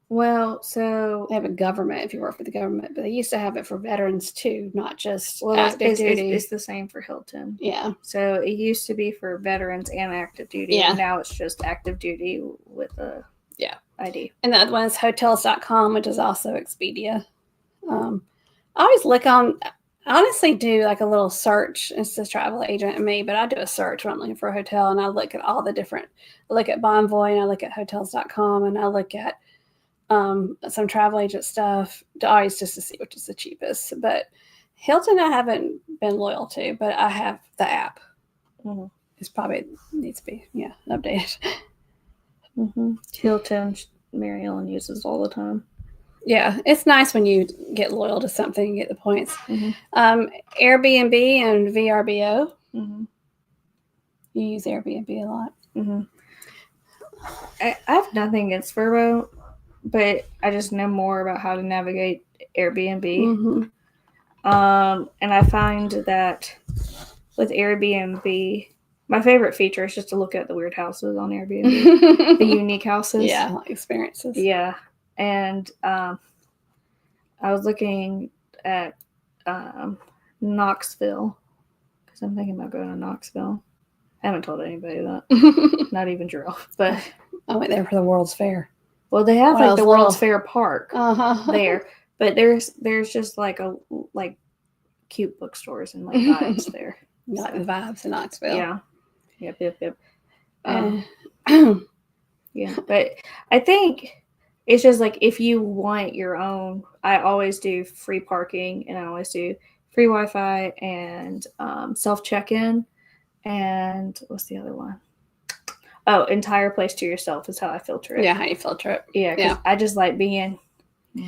Well, so they have a government if you work for the government, but they used to have it for veterans too, not just active duty. It's the same for Hilton. Yeah. So it used to be for veterans and active duty. Yeah. And now it's just active duty with a ID. And the other one is hotels.com, which is also Expedia. I always look on. I honestly do like a little search. It's the travel agent and me, but I do a search when I'm looking for a hotel, and I look at all the different. I look at Bonvoy, and I look at hotels.com, and I look at some travel agent stuff always just to see which is the cheapest. But Hilton I haven't been loyal to, but I have the app. It's probably needs to be updated. Hilton Mary-Ellen uses all the time. Yeah, it's nice when you get loyal to something and get the points. Airbnb and VRBO. You use Airbnb a lot. I have nothing against Vrbo, but I just know more about how to navigate Airbnb. And I find that with Airbnb, my favorite feature is just to look at the weird houses on Airbnb, the unique houses. Yeah, experiences. Yeah. And I was looking at Knoxville, because I'm thinking about going to Knoxville. I haven't told anybody that. Not even Drew. But I went there for the World's Fair. Well, they have the World's Fair Park there, but there's just like cute bookstores and like vibes there. You like the vibes in Knoxville. Yeah. Yep. Yeah, but I think it's just like if you want your own, I always do free parking, and I always do free Wi-Fi and self check-in, and what's the other one? Oh, entire place to yourself is how I filter it. Yeah, how you filter it. Yeah, because I just like being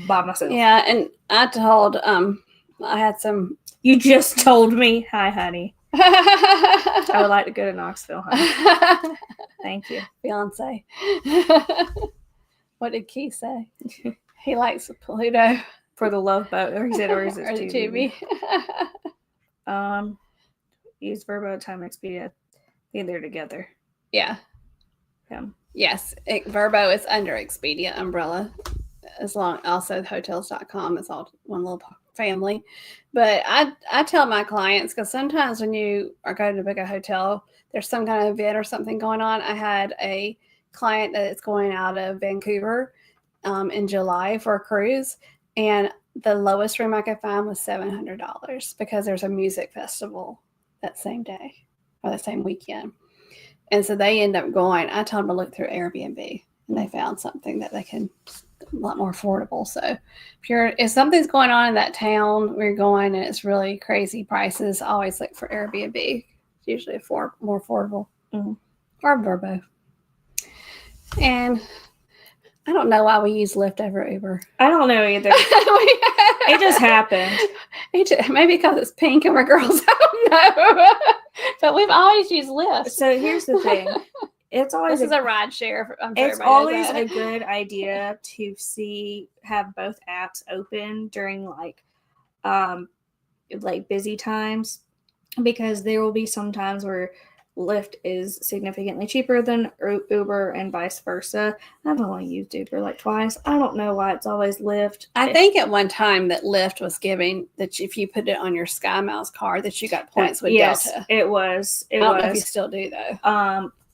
by myself. Yeah, and I told I had some. You just told me, hi, honey. I would like to go to Knoxville, honey. Thank you, fiance. What did Keith say? He likes Pluto. For the Love Boat, or he said, or is it Tubi? Use Verbo, Time, Expedia. I think they're together. Yeah. Yes, Verbo is under Expedia umbrella. Also hotels.com is all one little family. But I tell my clients, because sometimes when you are going to book a hotel, there's some kind of event or something going on. I had a client that is going out of Vancouver in July for a cruise, and the lowest room I could find was $700 because there's a music festival that same day or the same weekend. And so they end up going. I told them to look through Airbnb, and they found something that they can a lot more affordable. So if something's going on in that town where you're going and it's really crazy prices, always look for Airbnb. It's usually more affordable. Or Verbo. And I don't know why we use Lyft over Uber. I don't know either. It just happened. Maybe because it's pink and we're girls. I don't know. But we've always used Lyft. So here's the thing. It's always this is a ride share. It's always a good idea to have both apps open during like busy times, because there will be some times where Lyft is significantly cheaper than Uber and vice versa. I've only used Uber like twice. I don't know why it's always Lyft. I think at one time that Lyft was giving that if you put it on your Sky Miles card that you got points with Delta. It was. I don't know if you still do though.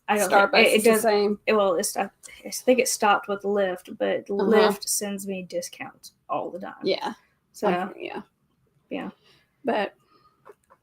I don't Starbucks think, it does the same. I think it stopped with Lyft, but Lyft sends me discounts all the time. Yeah. So yeah. But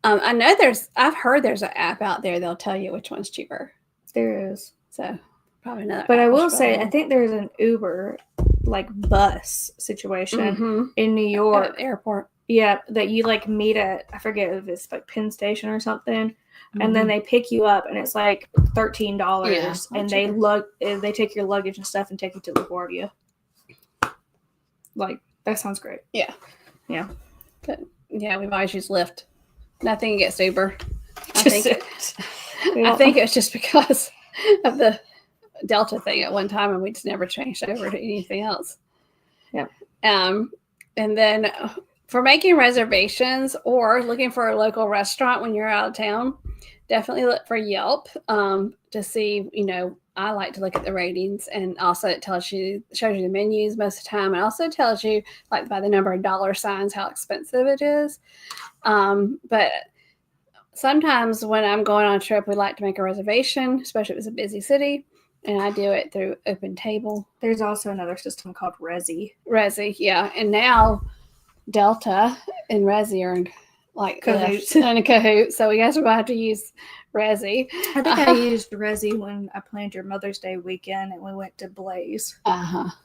I know I've heard there's an app out there that'll tell you which one's cheaper. There is. So probably another. But I will say, I think there's an Uber like bus situation in New York at the airport. Yeah, that you like meet at, I forget if it's like Penn Station or something, and then they pick you up and it's like $13, and they take your luggage and stuff and take you to LaGuardia. Like that sounds great. Yeah. But yeah, we've always used Lyft. Nothing against Uber. I think it was just because of the Delta thing at one time, and we just never changed over to anything else. Yeah. And then for making reservations or looking for a local restaurant when you're out of town, definitely look for Yelp to see. I like to look at the ratings, and also it shows you the menus most of the time. It also tells you, like by the number of dollar signs, how expensive it is. But sometimes when I'm going on a trip, we like to make a reservation, especially if it's a busy city, and I do it through Open Table. There's also another system called Resi, yeah. And now Delta and Resi are in cahoots. So you guys are going to have to use Resi. I think I used Resi when I planned your Mother's Day weekend and we went to Blaze.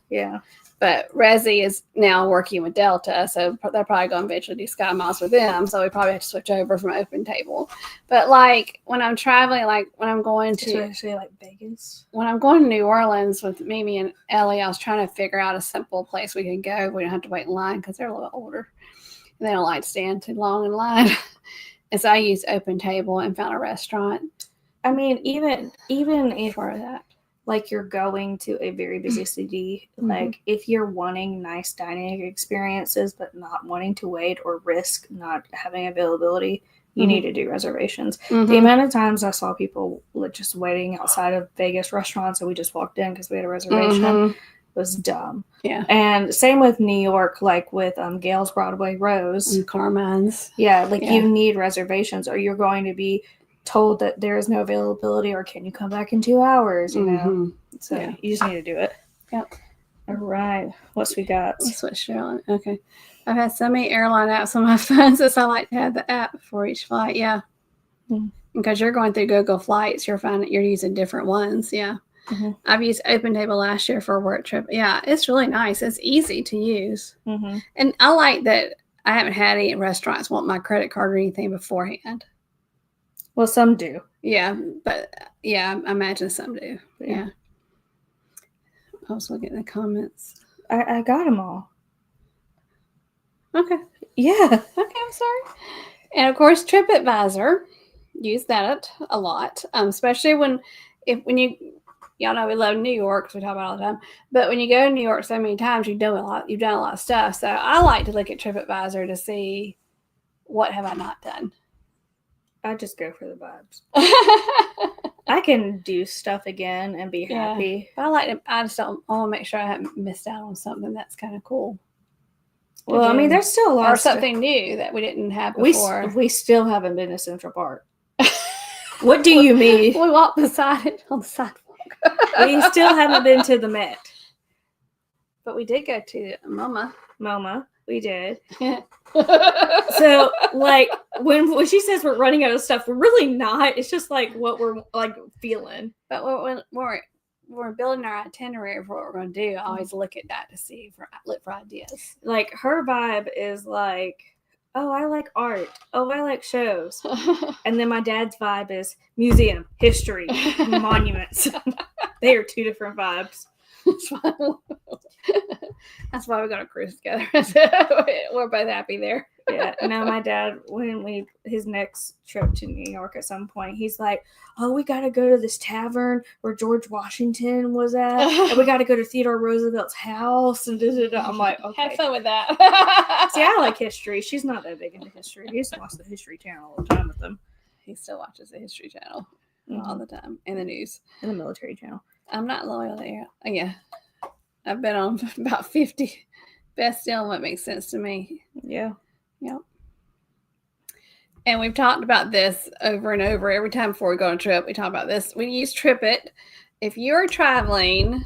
Yeah. But Resi is now working with Delta, so they're probably going to eventually do Sky Miles with them. So we probably have to switch over from Open Table. But like when I'm traveling, like when I'm going to especially like Vegas, when I'm going to New Orleans with Mimi and Ellie, I was trying to figure out a simple place we can go. We don't have to wait in line because they're a little older. And they don't like to stand too long in line. And so I used Open Table and found a restaurant. I mean, even if that, like you're going to a very busy city, like if you're wanting nice dining experiences but not wanting to wait or risk not having availability, you need to do reservations. The amount of times I saw people just waiting outside of Vegas restaurants and we just walked in because we had a reservation was dumb. Yeah. And same with New York, like with Gale's Broadway Rose. And Carmine's. Yeah, you need reservations or you're going to be told that there is no availability or can you come back in 2 hours, you know? So you just need to do it. Yep. All right. What's we got? Let's switch airline. Okay. I've had so many airline apps on my phone since I like to have the app for each flight. Yeah. Because you're going through Google Flights, you're finding you're using different ones. Yeah. I've used Open Table last year for a work trip. Yeah, it's really nice. It's easy to use. And I like that I haven't had any restaurants want my credit card or anything beforehand. Well, some do. Yeah, but yeah, I imagine some do. Yeah. I was looking at the comments. I got them all. Okay. Yeah. Okay, I'm sorry. And of course, TripAdvisor. Use that a lot, especially when you y'all know we love New York because we talk about it all the time. But when you go to New York so many times, you've done a lot of stuff. So I like to look at TripAdvisor to see what have I not done. I just go for the vibes. I can do stuff again and be happy. But I just don't. I want to make sure I haven't missed out on something that's kind of cool. Well, I mean, there's still a lot of something new that we didn't have before. We still haven't been to Central Park. What do you mean? We walked beside it on the sidewalk. We still haven't been to the Met. But we did go to MoMA. We did. So, like, when she says we're running out of stuff, we're really not. It's just like what we're like feeling. But when we're building our itinerary for what we're going to do, I always look at that to look for ideas. Like, her vibe is like, oh, I like art. Oh, I like shows. And then my dad's vibe is museum, history, monuments. They are two different vibes. That's why we got a cruise together. We're both happy there. Yeah. Now my dad, his next trip to New York at some point, he's like, "Oh, we got to go to this tavern where George Washington was at, and we got to go to Theodore Roosevelt's house." And I'm like, "Okay, have fun with that." See, I like history. She's not that big into history. He used to watch the History Channel all the time with them. He still watches the History Channel all the time, and the news, and the Military Channel. I'm not loyal there. Yeah, I've been on about 50. Best deal, what makes sense to me. Yeah. Yep. And we've talked about this over and over. Every time before we go on a trip, we talk about this. We use TripIt. If you're traveling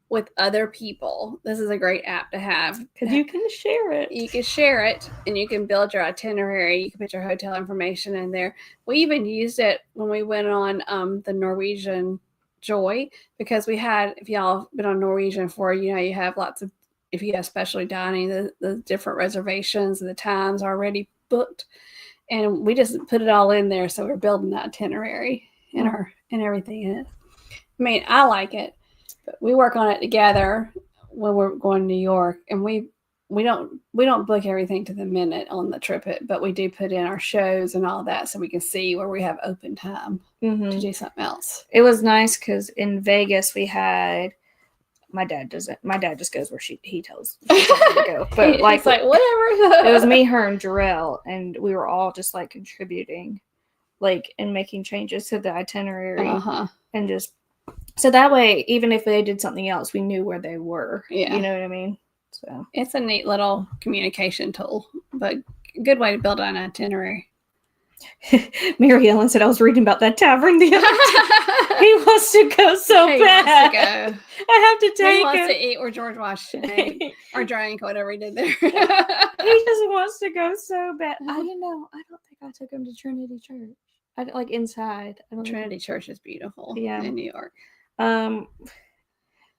with other people, this is a great app to have. Because you can share it. You can share it, and you can build your itinerary. You can put your hotel information in there. We even used it when we went on the Norwegian Joy, because we had, if y'all been on Norwegian before, you have lots of, if you have specialty dining, the different reservations and the times already booked, and we just put it all in there. So we're building that itinerary and everything in it. I mean, I like it, but we work on it together when we're going to New York, and we don't book everything to the minute on the TripIt, but we do put in our shows and all that so we can see where we have open time to do something else. It was nice because in Vegas we had, my dad just goes where he tells him to go. But like whatever. It was me, her, and Jarrell, and we were all just like contributing, like, and making changes to the itinerary, and just so that way, even if they did something else, we knew where they were. Yeah, you know what I mean. So it's a neat little communication tool, but a good way to build an itinerary. Mary Ellen said, I was reading about that tavern the other day. He wants to go so bad. Wants to go. I have to take him. He wants to eat where George Washington ate or drank, whatever he did there. He just wants to go so bad. I don't think I took him to Trinity Church. Inside. Trinity Church is beautiful. Yeah. In New York.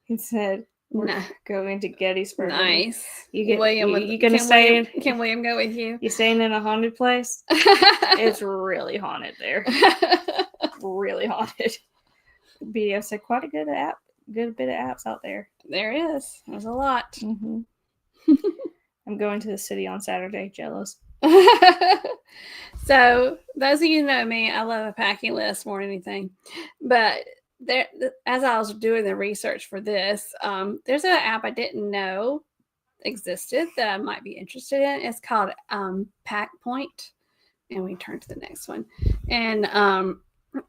He said, we're going to Gettysburg. Nice. You gonna stay? Can William go with you? You staying in a haunted place? It's really haunted there. Really haunted. BS said quite a good bit of apps out there. There is. There's a lot. Mm-hmm. I'm going to the city on Saturday. Jealous. So those of you who know me, I love a packing list more than anything. But there, as I was doing the research for this, there's an app I didn't know existed that I might be interested in. It's called Pack Point, and we turn to the next one, and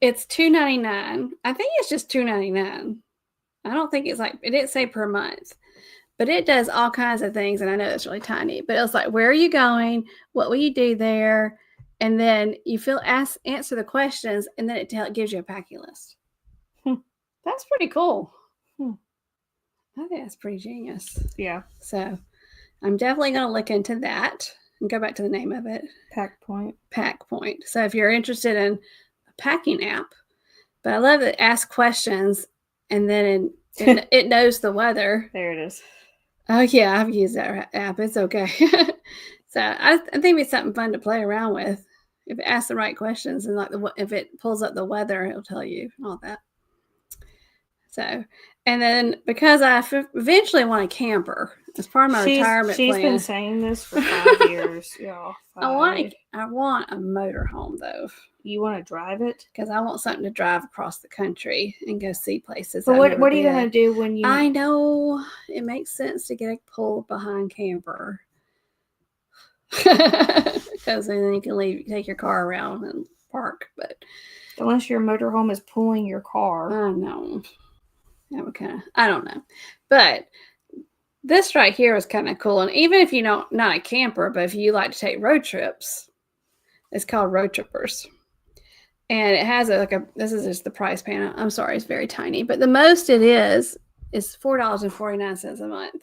it's $2.99. I think it's just $2.99. I don't think it's it didn't say per month, but it does all kinds of things, and I know it's really tiny. But it's like, where are you going? What will you do there? And then you answer the questions, and then it gives you a packing list. That's pretty cool. I think that's pretty genius. Yeah. So I'm definitely going to look into that and go back to the name of it. Pack Point. So if you're interested in a packing app, but I love that it asks questions and then it knows the weather. There it is. Oh, yeah. I've used that app. It's okay. So I think it's something fun to play around with. If it asks the right questions and if it pulls up the weather, it'll tell you all that. So, and then because I eventually want a camper, It's part of my retirement plan. She's been saying this for 5 years, y'all. I want a motorhome though. You want to drive it? Because I want something to drive across the country and go see places. But what are you going to do when you... I know it makes sense to get a pull behind camper. Because then you can take your car around and park. But unless your motorhome is pulling your car. I know. I don't know. But this right here is kind of cool. And even if you're not a camper, but if you like to take road trips, it's called Road Trippers. And it has this is just the price panel. I'm sorry, it's very tiny. But the most it is $4.49 a month.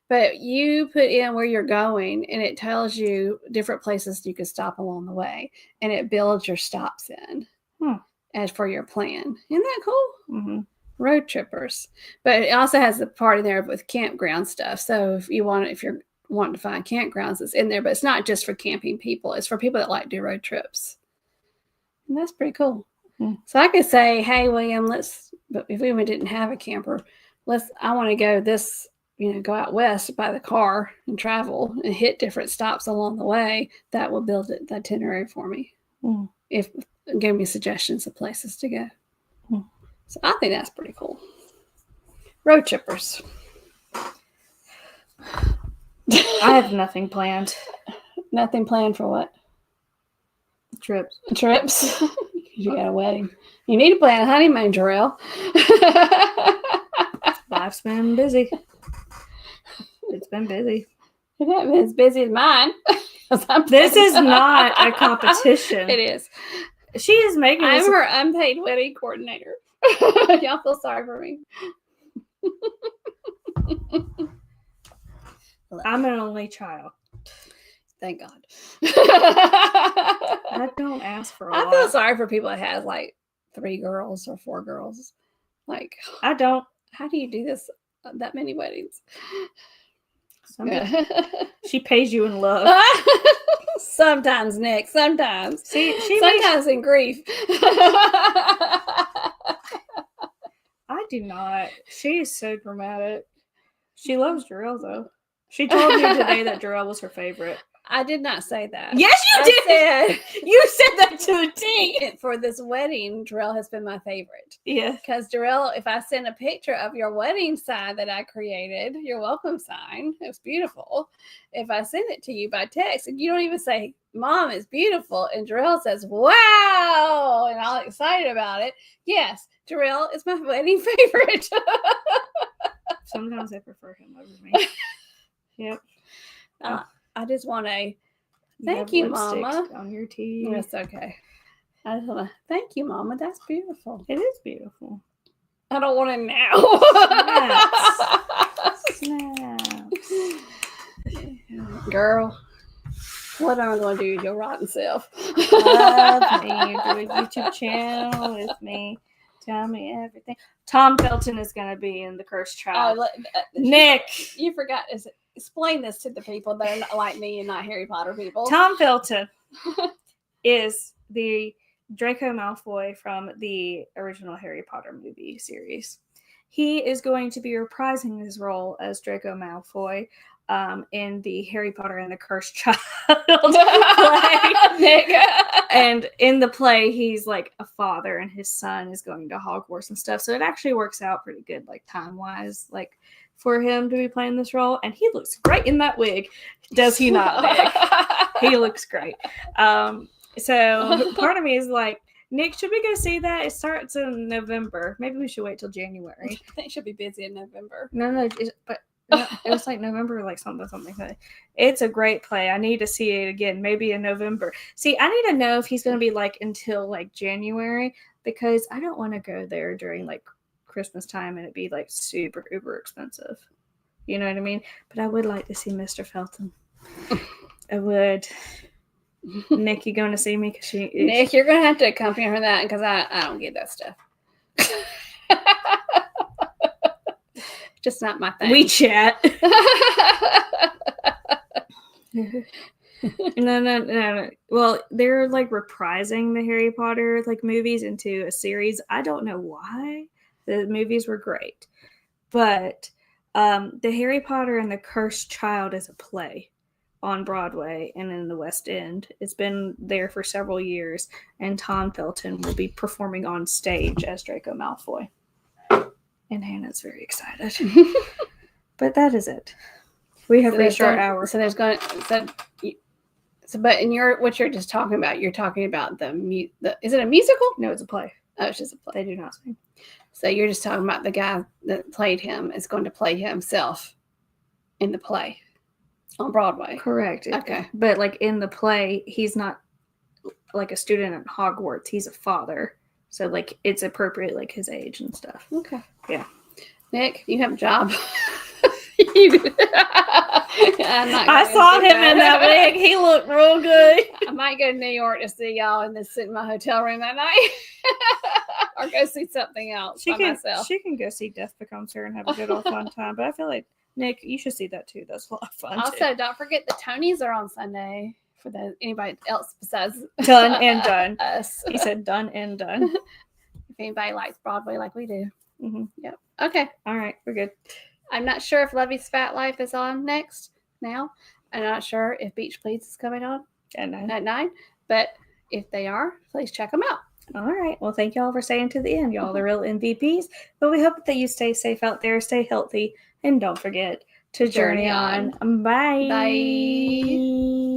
But you put in where you're going, and it tells you different places you can stop along the way. And it builds your stops in as for your plan. Isn't that cool? Mm-hmm. Road Trippers. But it also has the part in there with campground stuff. So if you're wanting to find campgrounds, it's in there. But it's not just for camping people. It's for people that like to do road trips. And that's pretty cool. Mm. So I could say, hey, William, but if we didn't have a camper, I want to go go out west, buy the car and travel and hit different stops along the way. That will build the itinerary for me. Mm. Give me suggestions of places to go. Mm. So I think that's pretty cool. Road Trippers. I have nothing planned. Nothing planned for what? Trips. You got a wedding. You need to plan a honeymoon, Jarrell. Life's been busy. It's been busy. It hasn't been as busy as mine. This is not a competition. It is. She is making I'm her unpaid wedding coordinator. Y'all feel sorry for me. I'm an only child. Thank God. I don't ask for a lot. I feel sorry for people that have 3 girls or 4 girls. I don't. How do you do this? That many weddings? She pays you in love. Sometimes, Nick. Sometimes. Sometimes in grief. I do not. She is so dramatic. She loves Jarrell, though. She told me today that Jarrell was her favorite. I did not say that. Yes, you did. You said that to a T. For this wedding, Jarrell has been my favorite. Yeah. Because Jarrell, if I send a picture of your wedding sign that I created, your welcome sign, it's beautiful. If I send it to you by text, and you don't even say, Mom, it's beautiful, and Jarrell says, wow, and all excited about it. Yes, Jarrell is my wedding favorite. Sometimes I prefer him over me. Yep. I just want to thank you, Mama. On your teeth. That's okay. I just want to thank you, Mama. That's beautiful. It is beautiful. I don't want it now. Snaps. Girl, what am I going to do with your rotten self? Love me. Do a YouTube channel with me. Tell me everything. Tom Felton is going to be in The Cursed Child. Nick. You forgot. Explain this to the people that are not like me and not Harry Potter people. Tom Felton is the Draco Malfoy from the original Harry Potter movie series. He is going to be reprising his role as Draco Malfoy in the Harry Potter and the Cursed Child play. And in the play, he's like a father and his son is going to Hogwarts and stuff. So it actually works out pretty good, time-wise, for him to be playing this role. And he looks great in that wig. Does he not, Nick? He looks great. So part of me is Nick, should we go see that? It starts in November. Maybe we should wait till January. I think she'll be busy in November. No, but it was November, something. It's a great play. I need to see it again, maybe in November. See, I need to know if he's going to be until January, because I don't want to go there during Christmas time and it'd be super uber expensive. You know what I mean? But I would like to see Mr. Felton. I would. Nick, you going to see me? Nick, you're going to have to accompany her that because I don't get that stuff. Just not my thing. We chat. No. Well, they're reprising the Harry Potter movies into a series. I don't know why. The movies were great, but The Harry Potter and the Cursed Child is a play on Broadway and in the West End. It's been there for several years, and Tom Felton will be performing on stage as Draco Malfoy. And Hannah's very excited. But that is it. We have reached our hour. So there's going to... but in what you're just talking about, you're talking about is it a musical? No, it's a play. Oh, it's just a play. They do not sing. So you're just talking about the guy that played him is going to play himself in the play on Broadway. Correct. Okay. But like in the play, he's not like a student at Hogwarts. He's a father. So like it's appropriate, like his age and stuff. Okay. Yeah. Nick, you have a job. I saw him in that wig. He looked real good. I might go to New York to see y'all and then sit in my hotel room that night. Or go see something else myself. She can go see Death Becomes Her and have a good old fun time. But I feel like, Nick, you should see that too. That's a lot of fun. Also, don't forget the Tonys are on Sunday for anybody else besides done and done. Us. He said done and done. If anybody likes Broadway like we do. Mm-hmm. Yep. Okay. All right. We're good. I'm not sure if Lovey's Fat Life is on now. I'm not sure if Beach Please is coming on at 9. At 9. But if they are, please check them out. All right. Well, thank y'all for staying to the end. Y'all the real MVPs. But we hope that you stay safe out there, stay healthy, and don't forget to journey on. Bye. Bye.